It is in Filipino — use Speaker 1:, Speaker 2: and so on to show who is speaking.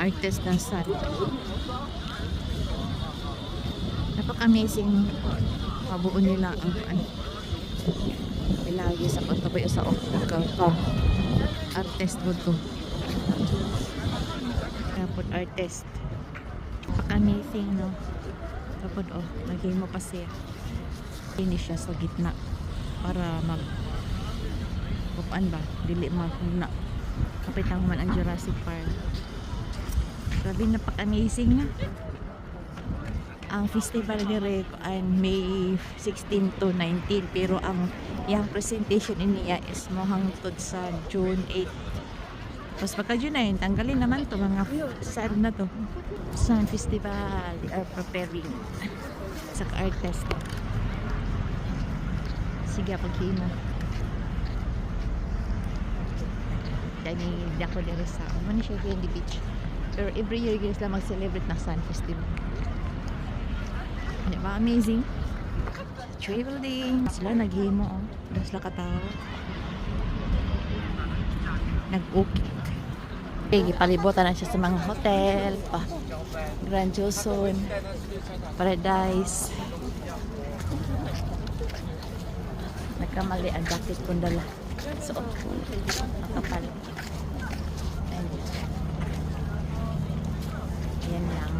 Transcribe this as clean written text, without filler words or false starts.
Speaker 1: artist ng sun. Napaka-amazing pabuo nila ang ilagi sa pagkabay sa artist mo to. Tapos artist. Napaka-amazing, no? Tapos lagay mo pa siya. Ini siya sa gitna para mag upaan ba? Dili magna. Kapit lang man ang Jurassic Park. Grabe, napaka-amazing na. Ang festival ni Rick ay May 16 to 19 pero ang yung presentation niya is mo hangtod sa June 8. Tapos pagka June 9, tanggalin naman to mga sad na to. Sun Festival, they are preparing sa artist. Sige, paghimo. Dani dako dere sa man siya here in the beach. Pero every year guys lang mag-celebrate ng Sun Festival. Di ba amazing? Tree building. Sila naghimo oh. Doon sila katao. Nag-ukit. Okay, palibutan na siya sa mga hotel pa. Grand Joson, Paradise. Nagkamali ang jacket kong dala. So, nakapal. Ayan lang.